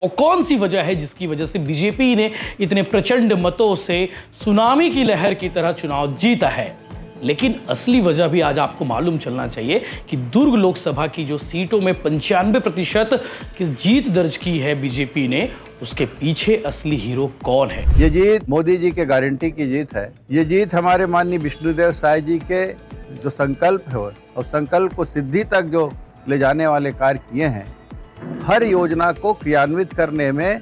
और कौन सी वजह है जिसकी वजह से बीजेपी ने इतने प्रचंड मतों से सुनामी की लहर की तरह चुनाव जीता है। लेकिन असली वजह भी आज आपको मालूम चलना चाहिए कि दुर्ग लोकसभा की जो सीटों में 95% की जीत दर्ज की है बीजेपी ने, उसके पीछे असली हीरो कौन है। ये जीत मोदी जी के गारंटी की जीत है। ये जीत हमारे माननीय विष्णुदेव साय जी के जो संकल्प है और संकल्प को सिद्धि तक जो ले जाने वाले कार्य किए हैं, हर योजना को क्रियान्वित करने में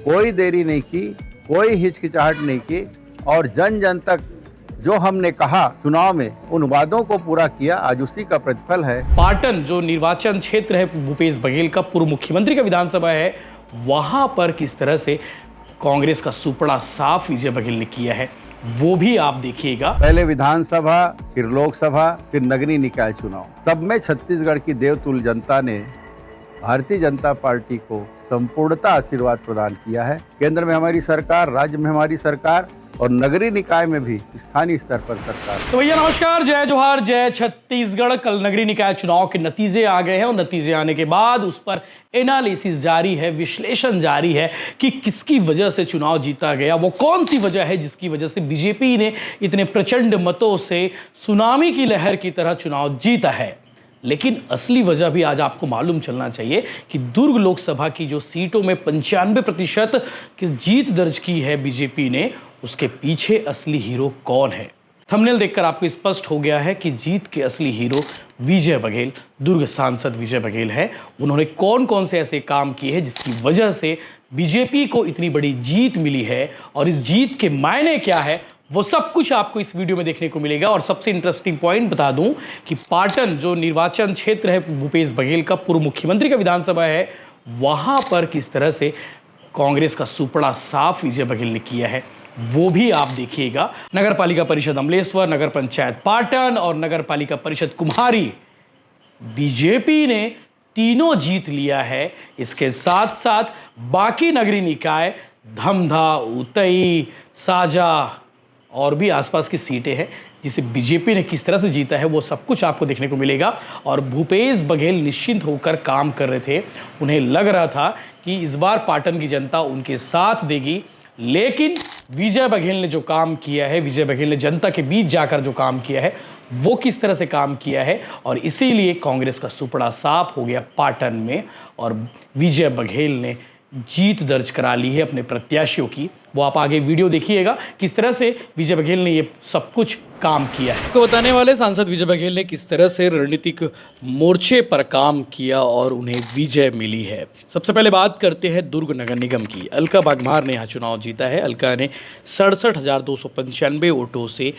कोई देरी नहीं की, कोई हिचकिचाहट नहीं की और जन जन तक जो हमने कहा चुनाव में उन वादों को पूरा किया। आज उसी का प्रतिफल है। पाटन जो निर्वाचन क्षेत्र है भूपेश बघेल का, पूर्व मुख्यमंत्री का विधानसभा है, वहां पर किस तरह से कांग्रेस का सुपड़ा साफ विजय बघेल ने किया है वो भी आप देखिएगा। पहले विधानसभा, फिर लोकसभा, फिर नगरीय निकाय चुनाव, सब में छत्तीसगढ़ की देवतुल्य जनता ने भारतीय जनता पार्टी को संपूर्णता आशीर्वाद प्रदान किया है। केंद्र में हमारी सरकार, राज्य में हमारी सरकार और नगरीय निकाय में भी स्थानीय स्तर पर सरकार। तो भैया नमस्कार, जय जोहार, जय छत्तीसगढ़। कल नगरीय निकाय चुनाव के नतीजे आ गए हैं और नतीजे आने के बाद उस पर एनालिसिस जारी है, विश्लेषण जारी है कि किसकी वजह से चुनाव जीता गया, वो कौन सी वजह है जिसकी वजह से बीजेपी ने इतने प्रचंड मतों से सुनामी की लहर की तरह चुनाव जीता है। लेकिन असली वजह भी आज आपको मालूम चलना चाहिए कि दुर्ग लोकसभा की जो सीटों में 95% की जीत दर्ज की है बीजेपी ने, उसके पीछे असली हीरो कौन है। थंबनेल देखकर आपको स्पष्ट हो गया है कि जीत के असली हीरो विजय बघेल, दुर्ग सांसद विजय बघेल है। उन्होंने कौन कौन से ऐसे काम किए हैं जिसकी वजह से बीजेपी को इतनी बड़ी जीत मिली है और इस जीत के मायने क्या है, वो सब कुछ आपको इस वीडियो में देखने को मिलेगा। और सबसे इंटरेस्टिंग पॉइंट बता दूं कि पाटन जो निर्वाचन क्षेत्र है भूपेश बघेल का, पूर्व मुख्यमंत्री का विधानसभा है, वहां पर किस तरह से कांग्रेस का सुपड़ा साफ विजय बघेल ने किया है वो भी आप देखिएगा। नगर पालिका परिषद अमलेश्वर, नगर पंचायत पाटन और नगर पालिका परिषद कुम्हारी, बीजेपी ने तीनों जीत लिया है। इसके साथ साथ बाकी नगरीय निकाय धमधा, उतई, साजा और भी आसपास की सीटें हैं जिसे बीजेपी ने किस तरह से जीता है वो सब कुछ आपको देखने को मिलेगा। और भूपेश बघेल निश्चिंत होकर काम कर रहे थे। उन्हें लग रहा था कि इस बार पाटन की जनता उनके साथ देगी, लेकिन विजय बघेल ने जो काम किया है, विजय बघेल ने जनता के बीच जाकर जो काम किया है, वो किस तरह से काम किया है, और इसीलिए कांग्रेस का सुपड़ा साफ हो गया पाटन में और विजय बघेल ने जीत दर्ज करा ली है अपने प्रत्याशियों की। वो आप आगे वीडियो देखिएगा किस तरह से विजय बघेल ने ये सब कुछ काम किया है। तो बताने वाले सांसद विजय बघेल ने किस तरह से रणनीतिक मोर्चे पर काम किया और उन्हें विजय मिली है। सबसे पहले बात करते हैं दुर्ग नगर निगम की। अलका बागमार ने यहाँ चुनाव जीता है। अलका ने 67,295 वोटों से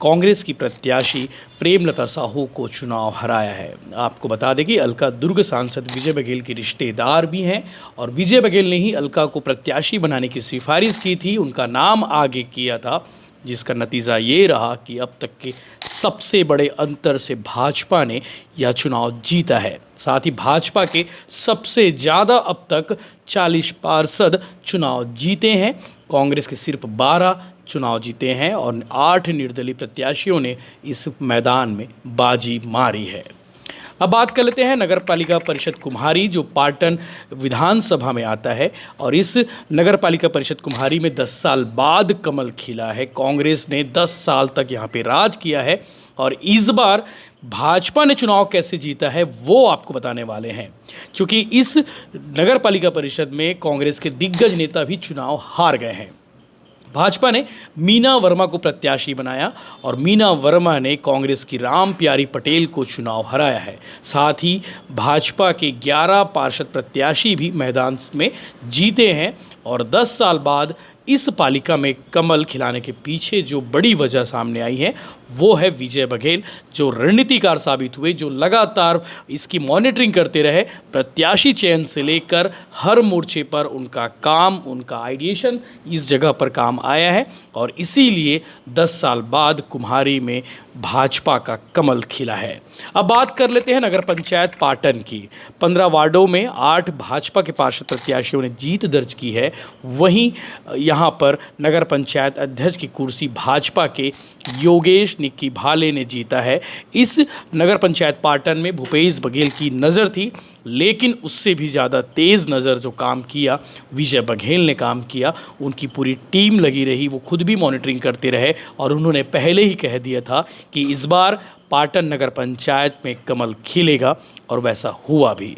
कांग्रेस की प्रत्याशी प्रेमलता साहू को चुनाव हराया है। आपको बता दें कि अलका दुर्ग सांसद विजय बघेल की रिश्तेदार भी हैं और विजय बघेल ने ही अलका को प्रत्याशी बनाने की सिफारिश की थी, उनका नाम आगे किया था, जिसका नतीजा ये रहा कि अब तक के सबसे बड़े अंतर से भाजपा ने यह चुनाव जीता है। साथ ही भाजपा के सबसे ज़्यादा अब तक 40 पार्षद चुनाव जीते हैं। कांग्रेस के सिर्फ 12 चुनाव जीते हैं और 8 निर्दलीय प्रत्याशियों ने इस मैदान में बाजी मारी है। अब बात कर लेते हैं नगर पालिका परिषद कुम्हारी, जो पाटन विधानसभा में आता है। और इस नगर पालिका परिषद कुम्हारी में 10 साल बाद कमल खिला है। कांग्रेस ने 10 साल तक यहाँ पे राज किया है और इस बार भाजपा ने चुनाव कैसे जीता है वो आपको बताने वाले हैं, क्योंकि इस नगर पालिका परिषद में कांग्रेस के दिग्गज नेता भी चुनाव हार गए हैं। भाजपा ने मीना वर्मा को प्रत्याशी बनाया और मीना वर्मा ने कांग्रेस की राम प्यारी पटेल को चुनाव हराया है। साथ ही भाजपा के 11 पार्षद प्रत्याशी भी मैदान में जीते हैं और 10 साल बाद इस पालिका में कमल खिलाने के पीछे जो बड़ी वजह सामने आई है वो है विजय बघेल, जो रणनीतिकार साबित हुए, जो लगातार इसकी मॉनिटरिंग करते रहे। प्रत्याशी चयन से लेकर हर मोर्चे पर उनका काम, उनका आइडिएशन इस जगह पर काम आया है और इसीलिए 10 साल बाद कुम्हारी में भाजपा का कमल खिला है। अब बात कर लेते हैं नगर पंचायत पाटन की। 15 वार्डों में 8 भाजपा के पार्षद प्रत्याशियों ने जीत दर्ज की है। वहीं यहाँ पर नगर पंचायत अध्यक्ष की कुर्सी भाजपा के योगेश निक्की भाले ने जीता है। इस नगर पंचायत पाटन में भूपेश बघेल की नज़र थी लेकिन उससे भी ज़्यादा तेज़ नज़र जो काम किया विजय बघेल ने काम किया, उनकी पूरी टीम लगी रही, वो खुद भी मॉनिटरिंग करते रहे और उन्होंने पहले ही कह दिया था कि इस बार पाटन नगर पंचायत में कमल खिलेगा और वैसा हुआ भी।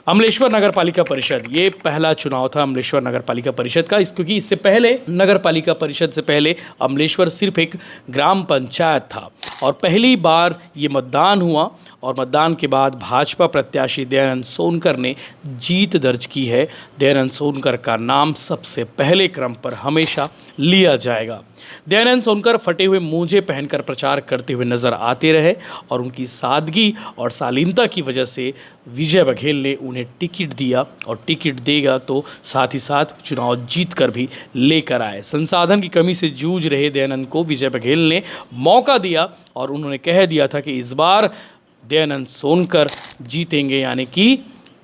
अमलेश्वर नगर पालिका परिषद, ये पहला चुनाव था अमलेश्वर नगर पालिका परिषद का, क्योंकि इससे पहले नगर पालिका परिषद से पहले अमलेश्वर सिर्फ एक ग्राम पंचायत था और पहली बार ये मतदान हुआ और मतदान के बाद भाजपा प्रत्याशी दयानंद सोनकर ने जीत दर्ज की है। दयानंद सोनकर का नाम सबसे पहले क्रम पर हमेशा लिया जाएगा। दयानंद सोनकर फटे हुए मोजे पहनकर प्रचार करते हुए नजर आते रहे और उनकी सादगी और शालीनता की वजह से विजय बघेल ने उन्हें टिकट दिया और टिकट देगा तो साथ ही साथ चुनाव जीत कर भी लेकर आए। संसाधन की कमी से जूझ रहे दयानंद को विजय बघेल ने मौका दिया और उन्होंने कह दिया था कि इस बार दयानंद सोनकर जीतेंगे, यानी कि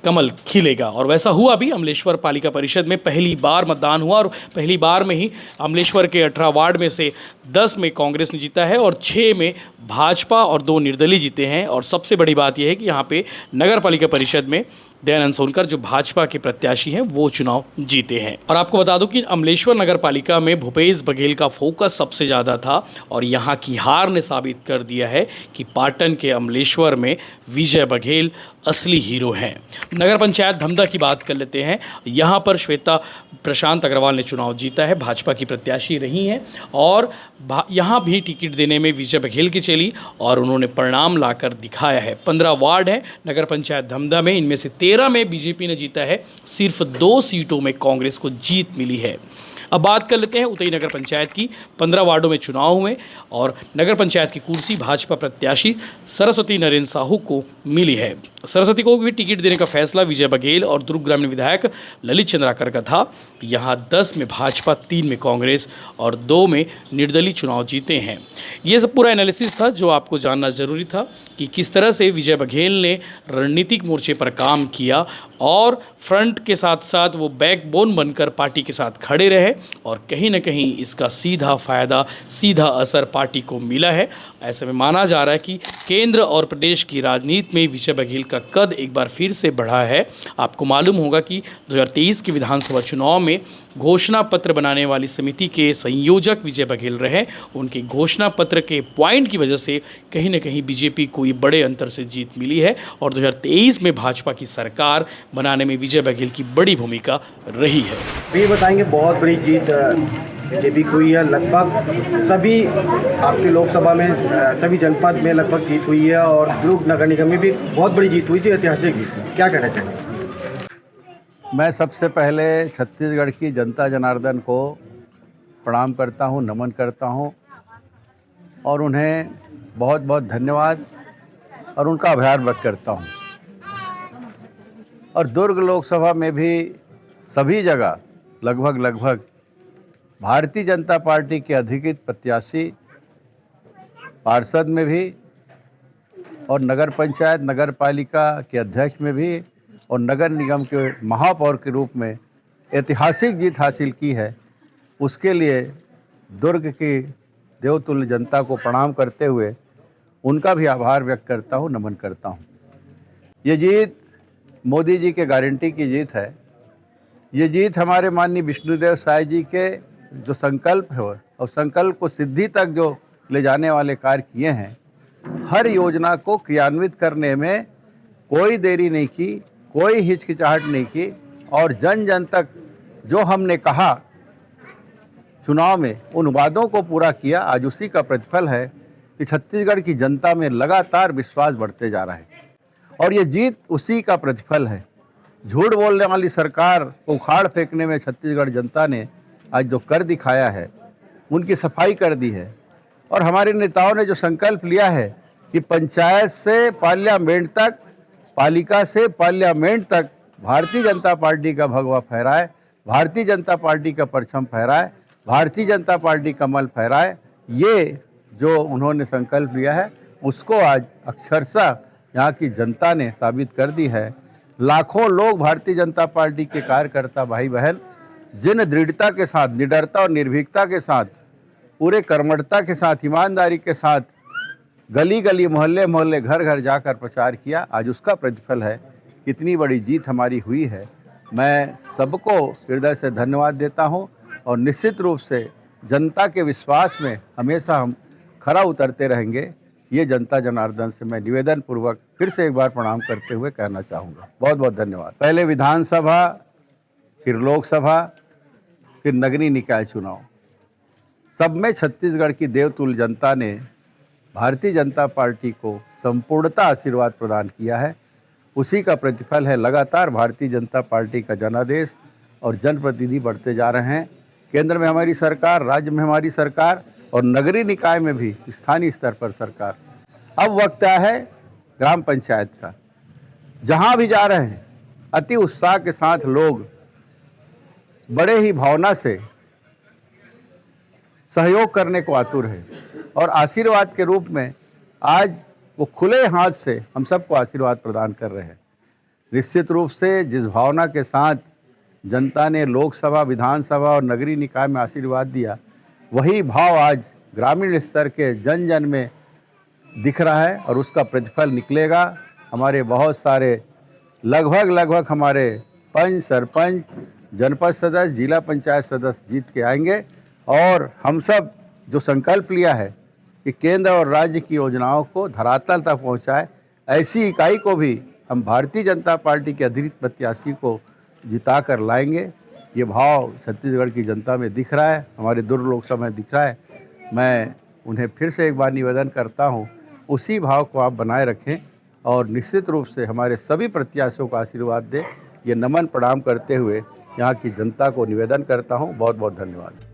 कमल खिलेगा और वैसा हुआ भी। अमलेश्वर पालिका परिषद में पहली बार मतदान हुआ और पहली बार में ही अमलेश्वर के 18 वार्ड में से 10 में कांग्रेस ने जीता है और 6 में भाजपा और 2 निर्दलीय जीते हैं। और सबसे बड़ी बात यह है कि यहाँ पे नगर पालिका परिषद में दयानंद सोनकर जो भाजपा के प्रत्याशी हैं वो चुनाव जीते हैं। और आपको बता दूं कि अमलेश्वर नगर पालिका में भूपेश बघेल का फोकस सबसे ज़्यादा था और यहाँ की हार ने साबित कर दिया है कि पाटन के अमलेश्वर में विजय बघेल असली हीरो हैं। नगर पंचायत धमधा की बात कर लेते हैं। यहाँ पर श्वेता प्रशांत अग्रवाल ने चुनाव जीता है, भाजपा की प्रत्याशी रही हैं और यहाँ भी टिकट देने में विजय बघेल की चली और उन्होंने परिणाम लाकर दिखाया है। 15 वार्ड हैं नगर पंचायत धमधा में, इनमें से 13 में बीजेपी ने जीता है, सिर्फ 2 सीटों में कांग्रेस को जीत मिली है। अब बात कर लेते हैं उतई नगर पंचायत की। 15 वार्डों में चुनाव हुए और नगर पंचायत की कुर्सी भाजपा प्रत्याशी सरस्वती नरेंद्र साहू को मिली है। सरस्वती को भी टिकट देने का फैसला विजय बघेल और दुर्ग ग्रामीण विधायक ललित चंद्राकर का था। यहाँ 10 में भाजपा, 3 में कांग्रेस और 2 में निर्दलीय चुनाव जीते हैं। ये सब पूरा एनालिसिस था जो आपको जानना ज़रूरी था कि किस तरह से विजय बघेल ने रणनीतिक मोर्चे पर काम किया और फ्रंट के साथ साथ वो बैकबोन बनकर पार्टी के साथ खड़े रहे और कहीं ना कहीं इसका सीधा फ़ायदा, सीधा असर पार्टी को मिला है। ऐसे में माना जा रहा है कि केंद्र और प्रदेश की राजनीति में विजय बघेल का कद एक बार फिर से बढ़ा है। आपको मालूम होगा कि 2023 के विधानसभा चुनाव में घोषणा पत्र बनाने वाली समिति के संयोजक विजय बघेल रहे। उनके घोषणा पत्र के पॉइंट की वजह से कहीं ना कहीं बीजेपी को ये बड़े अंतर से जीत मिली है और 2023 में भाजपा की सरकार बनाने में विजय बघेल की बड़ी भूमिका रही है। ये बताएंगे, बहुत बड़ी जीत बीजेपी को हुई है। लगभग सभी आपके लोकसभा में सभी जनपद में लगभग जीत हुई है और दुर्ग नगर निगम में भी बहुत बड़ी जीत हुई थी, ऐतिहासिक जीत। क्या कहना चाहेंगे? मैं सबसे पहले छत्तीसगढ़ की जनता जनार्दन को प्रणाम करता हूं, नमन करता हूं और उन्हें बहुत बहुत धन्यवाद और उनका आभार व्यक्त करता हूं। और दुर्ग लोकसभा में भी सभी जगह लगभग भारतीय जनता पार्टी के अधिकृत प्रत्याशी, पार्षद में भी और नगर पंचायत, नगर पालिका के अध्यक्ष में भी और नगर निगम के महापौर के रूप में ऐतिहासिक जीत हासिल की है। उसके लिए दुर्ग की देवतुल्य जनता को प्रणाम करते हुए उनका भी आभार व्यक्त करता हूं, नमन करता हूं। ये जीत मोदी जी के गारंटी की जीत है। ये जीत हमारे माननीय विष्णुदेव साय जी के जो संकल्प है और संकल्प को सिद्धि तक जो ले जाने वाले कार्य किए हैं, हर योजना को क्रियान्वित करने में कोई देरी नहीं की, कोई हिचकिचाहट नहीं की और जन जन तक जो हमने कहा चुनाव में उन वादों को पूरा किया। आज उसी का प्रतिफल है कि छत्तीसगढ़ की जनता में लगातार विश्वास बढ़ते जा रहा है और ये जीत उसी का प्रतिफल है। झूठ बोलने वाली सरकार को उखाड़ फेंकने में छत्तीसगढ़ जनता ने आज जो कर दिखाया है, उनकी सफाई कर दी है। और हमारे नेताओं ने जो संकल्प लिया है कि पंचायत से पार्लियामेंट तक, पालिका से पार्लियामेंट तक भारतीय जनता पार्टी का भगवा फहराए, भारतीय जनता पार्टी का परचम फहराए, भारतीय जनता पार्टी कमल फहराए, ये जो उन्होंने संकल्प लिया है उसको आज अक्षरशः यहाँ की जनता ने साबित कर दी है। लाखों लोग भारतीय जनता पार्टी के कार्यकर्ता भाई बहन जिन दृढ़ता के साथ, निडरता और निर्भीकता के साथ, पूरे कर्मठता के साथ, ईमानदारी के साथ गली गली, मोहल्ले मोहल्ले, घर घर जाकर प्रचार किया, आज उसका प्रतिफल है कितनी बड़ी जीत हमारी हुई है। मैं सबको हृदय से धन्यवाद देता हूं और निश्चित रूप से जनता के विश्वास में हमेशा हम खरा उतरते रहेंगे। ये जनता जनार्दन से मैं निवेदन पूर्वक फिर से एक बार प्रणाम करते हुए कहना चाहूँगा। बहुत बहुत धन्यवाद। पहले विधानसभा, फिर लोकसभा, फिर नगरीय निकाय चुनाव, सब में छत्तीसगढ़ की देवतुल्य जनता ने भारतीय जनता पार्टी को संपूर्णता आशीर्वाद प्रदान किया है। उसी का प्रतिफल है लगातार भारतीय जनता पार्टी का जनादेश और जनप्रतिनिधि बढ़ते जा रहे हैं। केंद्र में हमारी सरकार, राज्य में हमारी सरकार और नगरीय निकाय में भी स्थानीय स्तर पर सरकार। अब वक्त आया है ग्राम पंचायत का। जहाँ भी जा रहे हैं अति उत्साह के साथ लोग बड़े ही भावना से सहयोग करने को आतुर है और आशीर्वाद के रूप में आज वो खुले हाथ से हम सबको आशीर्वाद प्रदान कर रहे हैं। निश्चित रूप से जिस भावना के साथ जनता ने लोकसभा, विधानसभा और नगरीय निकाय में आशीर्वाद दिया, वही भाव आज ग्रामीण स्तर के जन जन में दिख रहा है और उसका प्रतिफल निकलेगा। हमारे बहुत सारे लगभग हमारे पंच, सरपंच, जनपद सदस्य, जिला पंचायत सदस्य जीत के आएंगे और हम सब जो संकल्प लिया है कि केंद्र और राज्य की योजनाओं को धरातल तक पहुंचाए, ऐसी इकाई को भी हम भारतीय जनता पार्टी के अधिकृत प्रत्याशी को जिता कर लाएंगे। ये भाव छत्तीसगढ़ की जनता में दिख रहा है, हमारे दुर्ग लोकसभा में दिख रहा है। मैं उन्हें फिर से एक बार निवेदन करता हूँ, उसी भाव को आप बनाए रखें और निश्चित रूप से हमारे सभी प्रत्याशियों को आशीर्वाद दें। ये नमन प्रणाम करते हुए यहाँ की जनता को निवेदन करता हूँ। बहुत बहुत धन्यवाद।